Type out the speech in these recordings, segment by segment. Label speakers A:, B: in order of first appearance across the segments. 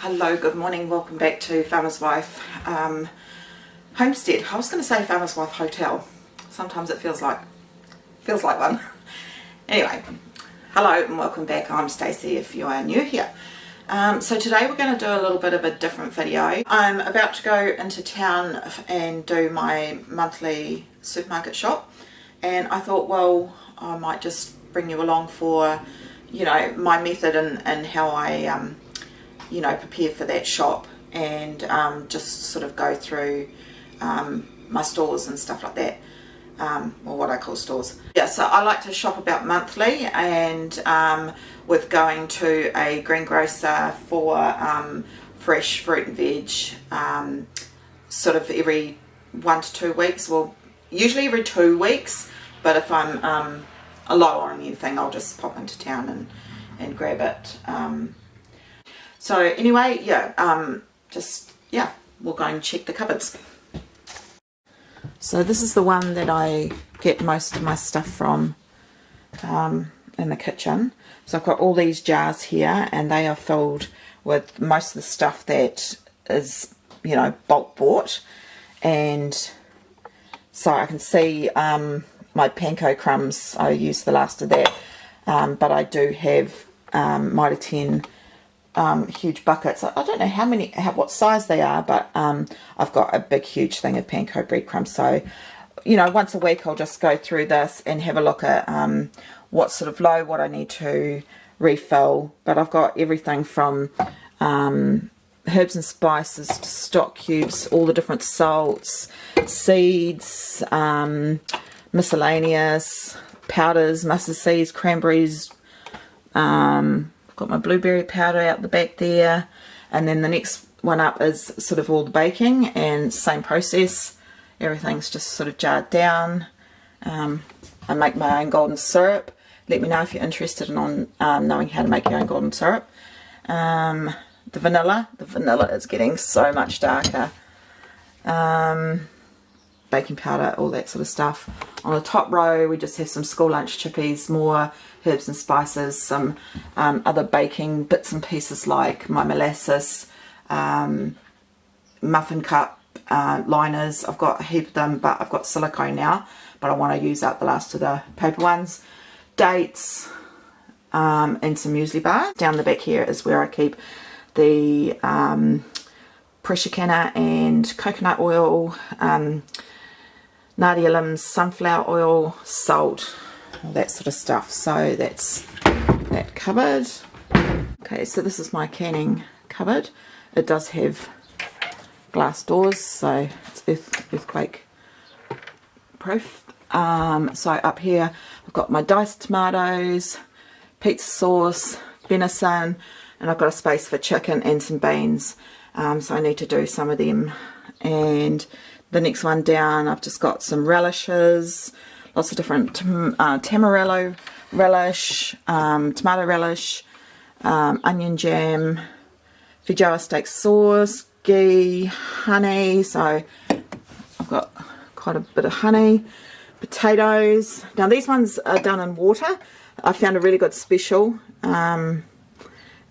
A: Hello, good morning, welcome back to Farmer's Wife Homestead. I was going to say Farmer's Wife Hotel. Sometimes it feels like one. Anyway, hello and welcome back. I'm Stacey if you are new here. So today we're going to do a little bit of a different video. I'm about to go into town and do my monthly supermarket shop, and I thought, well, I might just bring you along for, you know, my method and how I you know, prepare for that shop, and just sort of go through my stores and stuff like that, or what I call stores. Yeah, so I like to shop about monthly, and with going to a greengrocer for fresh fruit and veg sort of every 1 to 2 weeks, well usually every 2 weeks, but if I'm low on anything I'll just pop into town and grab it. So anyway, yeah, we'll go and check the cupboards. So this is the one that I get most of my stuff from in the kitchen. So I've got all these jars here, and they are filled with most of the stuff that is, you know, bulk bought. And so I can see my panko crumbs, I use the last of that, but I do have Mitre 10 huge buckets. I don't know what size they are, but I've got a big huge thing of panko breadcrumbs. So, you know, once a week I'll just go through this and have a look at what's sort of low, what I need to refill. But I've got everything from herbs and spices to stock cubes, all the different salts, seeds, miscellaneous powders, mustard seeds, cranberries, got my blueberry powder out the back there, and then the next one up is sort of all the baking, and same process, everything's just sort of jarred down. I make my own golden syrup. Let me know if you're interested in knowing how to make your own golden syrup. The vanilla is getting so much darker. Baking powder, all that sort of stuff. On the top row we just have some school lunch chippies, more herbs and spices, some other baking bits and pieces like my molasses, muffin cup liners. I've got a heap of them, but I've got silicone now, but I want to use up the last of the paper ones. Dates, and some muesli bars. Down the back here is where I keep the pressure canner and coconut oil, Nadia Lim's sunflower oil, salt, all that sort of stuff. So that's that cupboard. Okay, so this is my canning cupboard. It does have glass doors, so it's earthquake proof. So up here I've got my diced tomatoes, pizza sauce, venison, and I've got a space for chicken and some beans. So I need to do some of them. And the next one down, I've just got some relishes, lots of different tamarillo relish, tomato relish, onion jam, feijoa steak sauce, ghee, honey. So I've got quite a bit of honey, potatoes. Now these ones are done in water. I found a really good special, and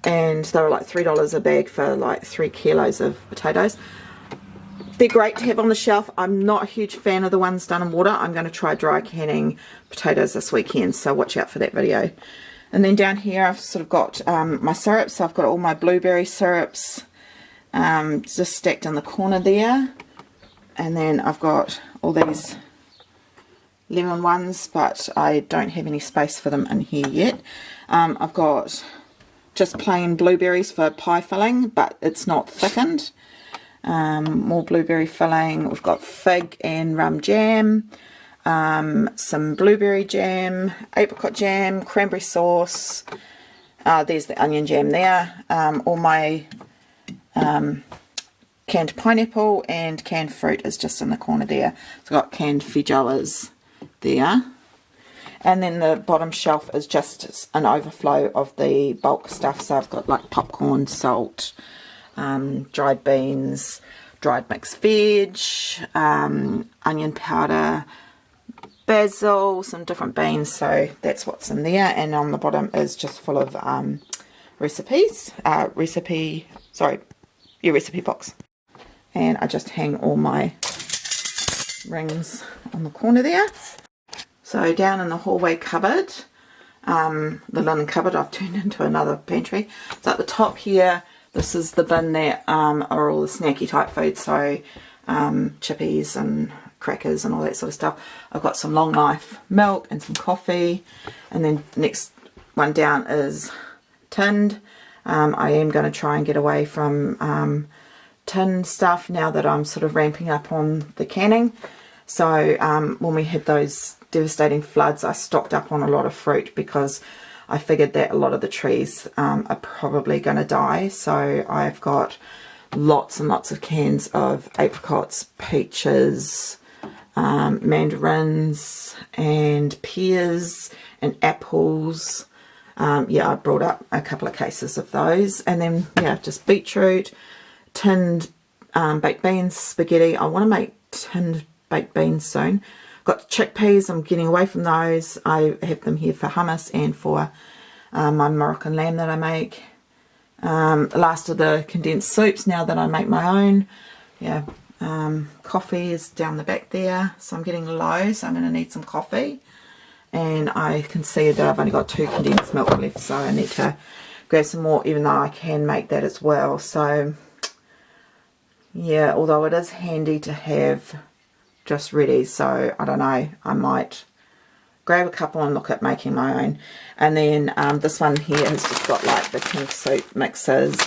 A: they were like $3 a bag for like 3 kilos of potatoes. They're great to have on the shelf. I'm not a huge fan of the ones done in water. I'm going to try dry canning potatoes this weekend, so watch out for that video. And then down here I've sort of got my syrups. So I've got all my blueberry syrups just stacked in the corner there. And then I've got all these lemon ones, but I don't have any space for them in here yet. I've got just plain blueberries for pie filling, but it's not thickened. More blueberry filling. We've got fig and rum jam, some blueberry jam, apricot jam, cranberry sauce. There's the onion jam there. All my canned pineapple and canned fruit is just in the corner there. So I've got canned feijoas there. And then the bottom shelf is just an overflow of the bulk stuff. So I've got like popcorn, salt, dried beans, dried mixed veg, onion powder, basil, some different beans. So that's what's in there. And on the bottom is just full of recipes, recipe sorry, your recipe box. And I just hang all my rings on the corner there. So down in the hallway cupboard, the linen cupboard, I've turned into another pantry. So at the top here, this is the bin that are all the snacky type food, so chippies and crackers and all that sort of stuff. I've got some long life milk and some coffee, and then next one down is tinned. I am going to try and get away from tin stuff now that I'm sort of ramping up on the canning. So when we had those devastating floods, I stocked up on a lot of fruit because I figured that a lot of the trees are probably going to die. So I've got lots and lots of cans of apricots, peaches, mandarins and pears and apples. Yeah, I brought up a couple of cases of those. And then, yeah, just beetroot, tinned baked beans, spaghetti. I want to make tinned baked beans soon. Got chickpeas. I'm getting away from those. I have them here for hummus and for my Moroccan lamb that I make. The last of the condensed soups now that I make my own. Yeah, coffee is down the back there, so I'm getting low, so I'm going to need some coffee. And I can see that I've only got 2 condensed milk left, so I need to grab some more, even though I can make that as well. So yeah, although it is handy to have just ready, so I don't know, I might grab a couple and look at making my own. And then this one here has just got like the pink soup mixes,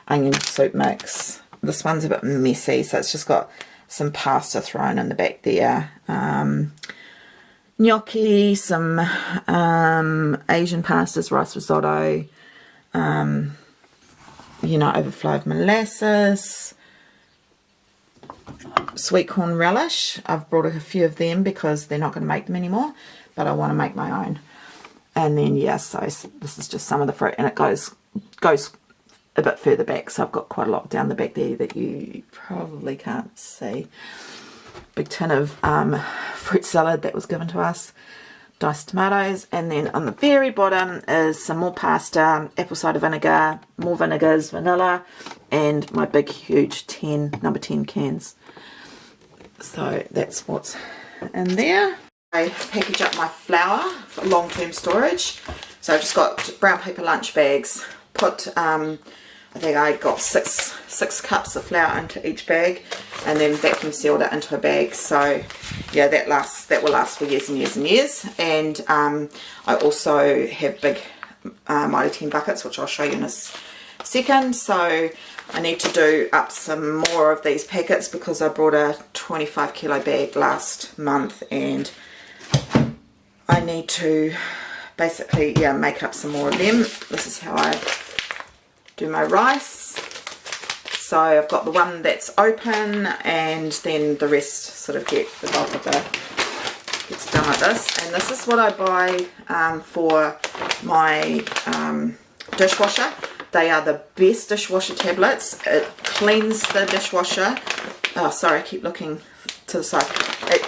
A: onion soup mix. This one's a bit messy, so it's just got some pasta thrown in the back there. Gnocchi, some Asian pastas, rice risotto, you know, overflow of molasses, sweet corn relish. I've brought a few of them because they're not going to make them anymore, but I want to make my own. And then, yeah, so this is just some of the fruit, and it goes a bit further back, so I've got quite a lot down the back there that you probably can't see. Big tin of fruit salad that was given to us, diced tomatoes, and then on the very bottom is some more pasta, apple cider vinegar, more vinegars, vanilla, and my big huge number 10 cans. So that's what's in there. I package up my flour for long-term storage. So I've just got brown paper lunch bags. Put I think I got six cups of flour into each bag, and then vacuum sealed it into a bag. So yeah, that will last for years and years and years. And I also have big Mighty 10 buckets, which I'll show you in a second. So I need to do up some more of these packets because I brought a 25 kilo bag last month, and I need to basically, yeah, make up some more of them. This is how I do my rice. So I've got the one that's open, and then the rest sort of the bulk of it gets done like this. And this is what I buy for my dishwasher. They are the best dishwasher tablets. It cleans the dishwasher. Oh, sorry, I keep looking to the side. It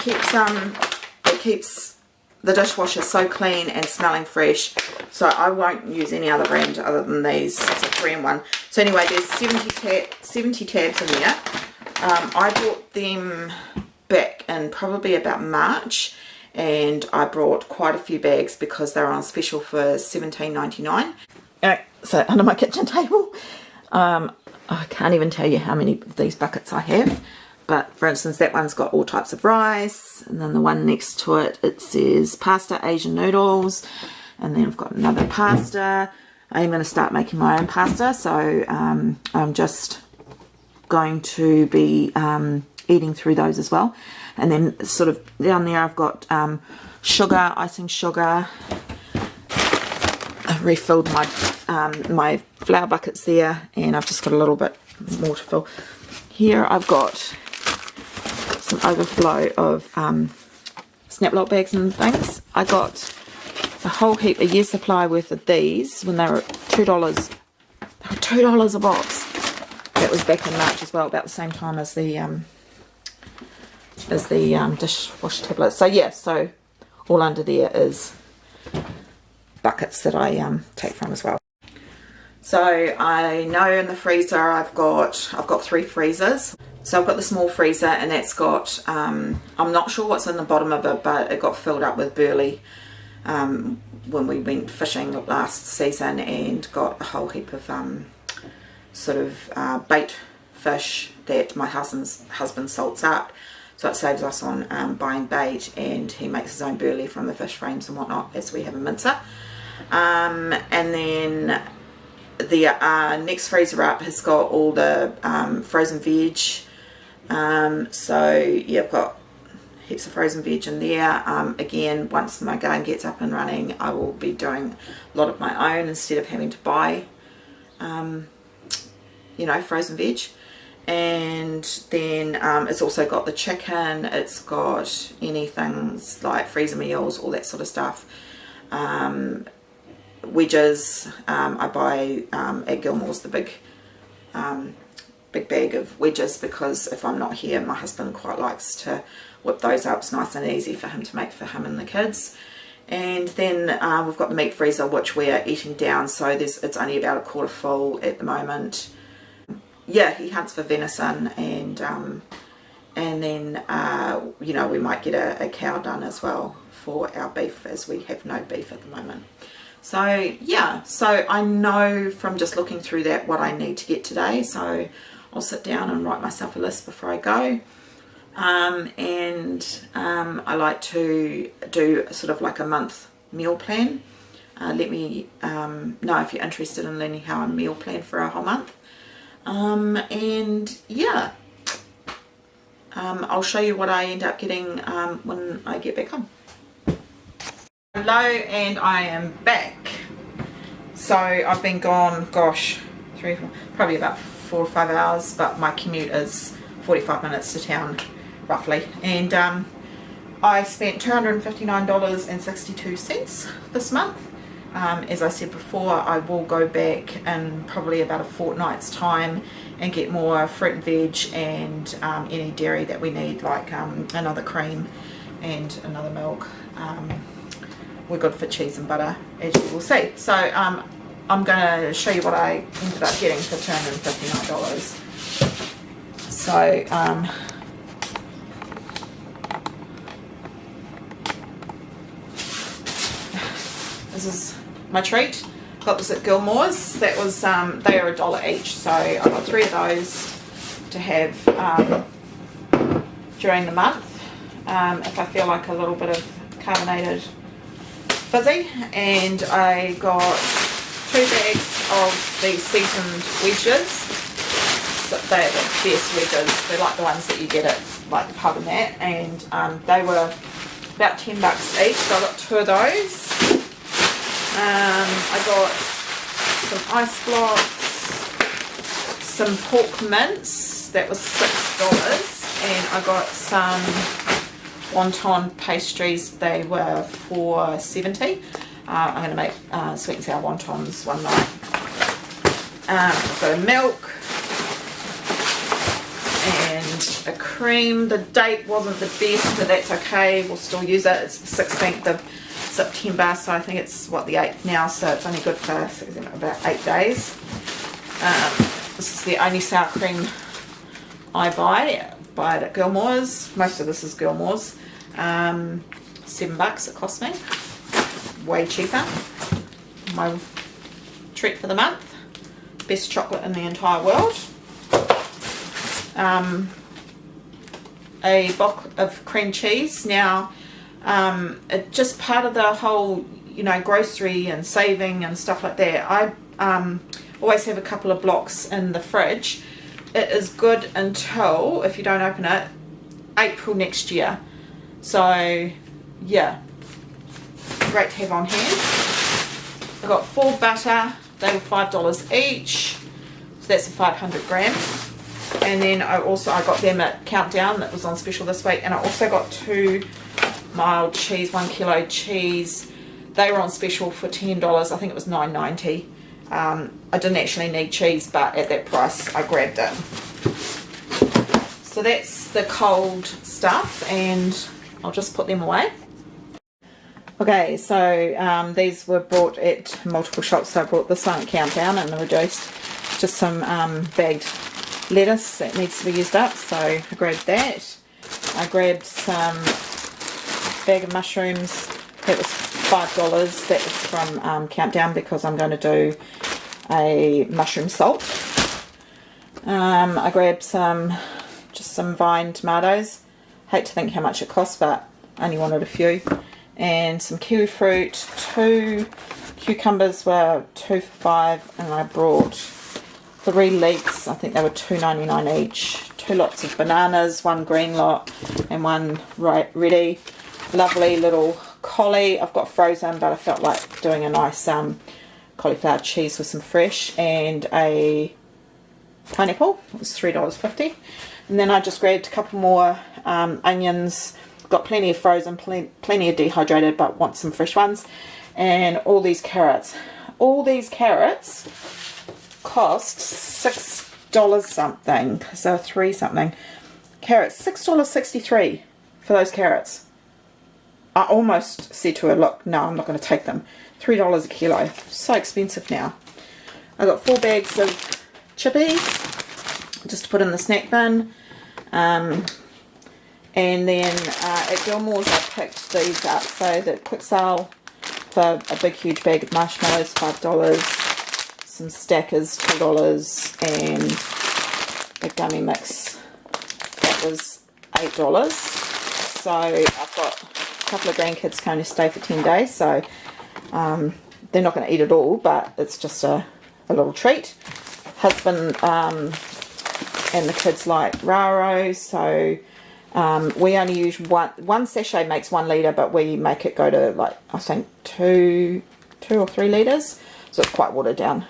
A: keeps the dishwasher so clean and smelling fresh. So I won't use any other brand other than these. It's a 3-in-1. So anyway, there's 70 tabs in there. I bought them back in probably about March, and I brought quite a few bags because they were on special for $17.99. So under my kitchen table, I can't even tell you how many of these buckets I have. But for instance, that one's got all types of rice, and then the one next to it, it says pasta, Asian noodles, and then I've got another pasta. I am going to start making my own pasta, so I'm just going to be eating through those as well. And then sort of down there I've got sugar, icing sugar. I've refilled my my flour buckets there, and I've just got a little bit more to fill. Here I've got some overflow of snap lock bags and things. I got a whole heap, a year's supply worth of these when they were $2. They were $2 a box. That was back in March as well, about the same time as the dishwasher tablets. So yeah, so all under there is buckets that I take from as well. So I know in the freezer I've got 3 freezers. So I've got the small freezer, and that's got, I'm not sure what's in the bottom of it, but it got filled up with burley when we went fishing last season, and got a whole heap of sort of bait fish that my husband salts up. So it saves us on buying bait, and he makes his own burley from the fish frames and whatnot as we have a mincer. And then the next freezer up has got all the frozen veg. So yeah, I've got heaps of frozen veg in there. Again, once my garden gets up and running, I will be doing a lot of my own instead of having to buy you know, frozen veg. And then it's also got the chicken, it's got anything like freezer meals, all that sort of stuff. Wedges, I buy at Gilmore's the big bag of wedges, because if I'm not here, my husband quite likes to whip those up. It's nice and easy for him to make for him and the kids. And then we've got the meat freezer, which we're eating down, so it's only about a quarter full at the moment. Yeah, he hunts for venison, and then you know, we might get a cow done as well for our beef, as we have no beef at the moment. So yeah, so I know from just looking through that what I need to get today, so I'll sit down and write myself a list before I go. I like to do sort of like a month meal plan. Let me know if you're interested in learning how I meal plan for a whole month. And yeah, I'll show you what I end up getting when I get back home. Hello, and I am back. So I've been gone, gosh, probably about 4 or 5 hours, but my commute is 45 minutes to town roughly, and I spent $259.62 this month. As I said before, I will go back in probably about a fortnight's time and get more fruit and veg, and any dairy that we need, like another cream and another milk. We're good for cheese and butter, as you will see. So I'm going to show you what I ended up getting for $259. So this is my treat. Got this at Gilmore's. That was they are $1 each, so I got 3 of those to have during the month if I feel like a little bit of carbonated fizzy. And I got 2 bags of the seasoned wedges. So they're the best wedges. They're like the ones that you get at like the pub and that, and they were about $10 each, so I got 2 of those. I got some ice blocks, some pork mince, that was $6, and I got some wonton pastries, they were $4.70. I'm going to make sweet and sour wontons one night. I've got a milk and a cream. The date wasn't the best, but that's okay, we'll still use it. It's the 16th of September, so I think it's what, the 8th now, so it's only good for about 8 days. This is the only sour cream I buy it at Gilmore's. Most of this is Gilmore's. $7 it cost me, way cheaper. My treat for the month, best chocolate in the entire world. A block of cream cheese. Now just part of the whole, you know, grocery and saving and stuff like that, I always have a couple of blocks in the fridge. It is good until, if you don't open it, April next year. So yeah, great to have on hand. I got 4 butter, they were $5 each, so that's a 500 gram. And then I got them at Countdown, that was on special this week. And I also got 2 mild cheese, 1 kilo cheese. They were on special for $10. I think it was $9.90. I didn't actually need cheese, but at that price I grabbed it. So that's the cold stuff, and I'll just put them away. Okay, so these were bought at multiple shops. So I bought this one at Countdown and reduced, just some bagged lettuce that needs to be used up, so I grabbed that. I grabbed some bag of mushrooms. That was $5. That was from Countdown, because I'm going to do a mushroom salt. I grabbed just some vine tomatoes. Hate to think how much it cost, but I only wanted a few. And some kiwi fruit. 2 cucumbers were 2 for $5, and I brought 3 leeks. I think they were $2.99 each. 2 lots of bananas, 1 green lot and 1 ready. Lovely little collie. I've got frozen, but I felt like doing a nice cauliflower cheese with some fresh, and a pineapple. It was $3.50. And then I just grabbed a couple more onions. Got plenty of frozen, plenty of dehydrated, but want some fresh ones. And all these carrots. All these carrots cost $6 something, so 3 something. Carrots, $6.63 for those carrots. I almost said to her, look, no, I'm not going to take them. $3 a kilo. So expensive now. I got 4 bags of chippies just to put in the snack bin. And then at Gilmore's I picked these up. So the quick sale for a big huge bag of marshmallows, $5. Some stackers, $2. And a gummy mix, that was $8. So I've got a couple of grandkids going to stay for 10 days. So they're not going to eat it all, but it's just a little treat. Husband and the kids like Raro, so we only use one sachet makes 1 litre, but we make it go to, like, I think 2 or 3 litres, so it's quite watered down.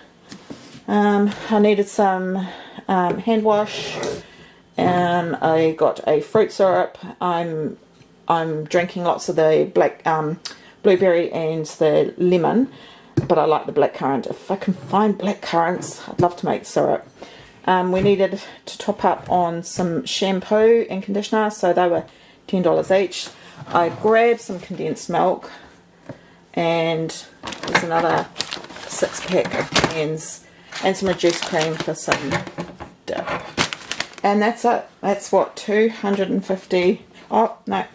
A: I needed some hand wash. I got a fruit syrup. I'm drinking lots of the black blueberry and the lemon, but I like the blackcurrant. If I can find blackcurrants, I'd love to make syrup. We needed to top up on some shampoo and conditioner, so they were $10 each. I grabbed some condensed milk, and there's another 6-pack of cans, and some reduced cream for some dip. And that's it. That's what, 250. Oh no,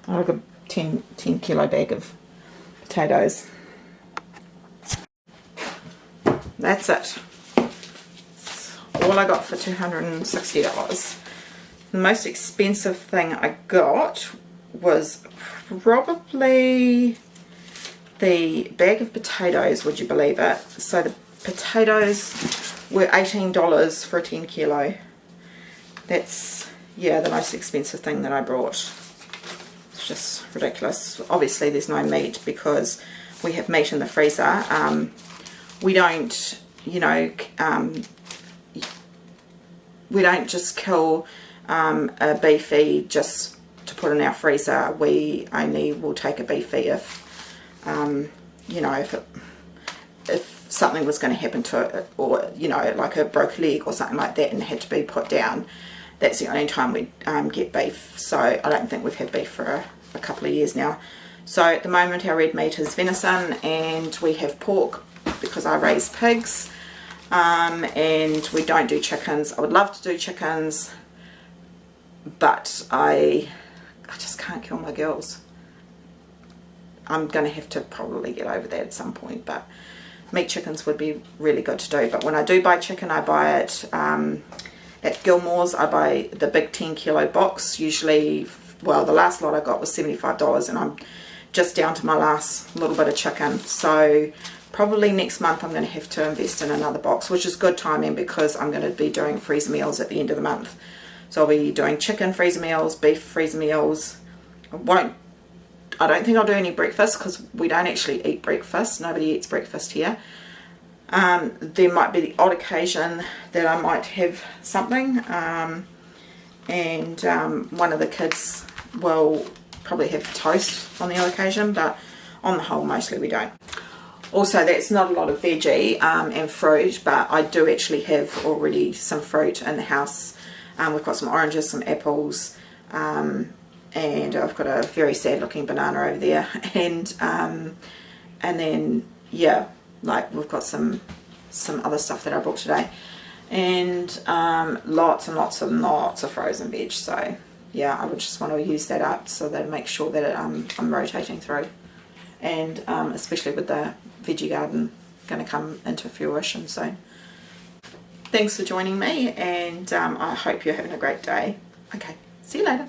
A: I've got a 10 kilo bag of potatoes. That's it. All I got for $260. The most expensive thing I got was probably the bag of potatoes, would you believe it? So the potatoes were $18 for a 10 kilo. That's, yeah, the most expensive thing that I brought. It's just ridiculous. Obviously there's no meat because we have meat in the freezer. We don't, you know, we don't just kill a beefy just to put in our freezer. We only will take a beefy if, you know, if something was going to happen to it, or, you know, like a broke leg or something like that and had to be put down. That's the only time we get beef. So I don't think we've had beef for a couple of years now. So at the moment our red meat is venison, and we have pork because I raise pigs. And we don't do chickens. I would love to do chickens, but I just can't kill my girls. I'm going to have to probably get over that at some point, but meat chickens would be really good to do. But when I do buy chicken, I buy it at Gilmore's. I buy the big 10 kilo box. Usually, well, the last lot I got was $75, and I'm just down to my last little bit of chicken. So probably next month I'm going to have to invest in another box, which is good timing because I'm going to be doing freezer meals at the end of the month. So I'll be doing chicken freezer meals, beef freezer meals. I don't think I'll do any breakfast because we don't actually eat breakfast. Nobody eats breakfast here. There might be the odd occasion that I might have something, and one of the kids will probably have toast on the odd occasion, but on the whole mostly we don't. Also, that's not a lot of veggie and fruit, but I do actually have already some fruit in the house. We've got some oranges, some apples, and I've got a very sad looking banana over there, and then yeah, like we've got some other stuff that I bought today, and lots and lots and lots of frozen veg. So yeah, I would just want to use that up so that make sure that I'm rotating through, and especially with the veggie garden going to come into fruition soon. Thanks for joining me, and I hope you're having a great day. Okay, see you later.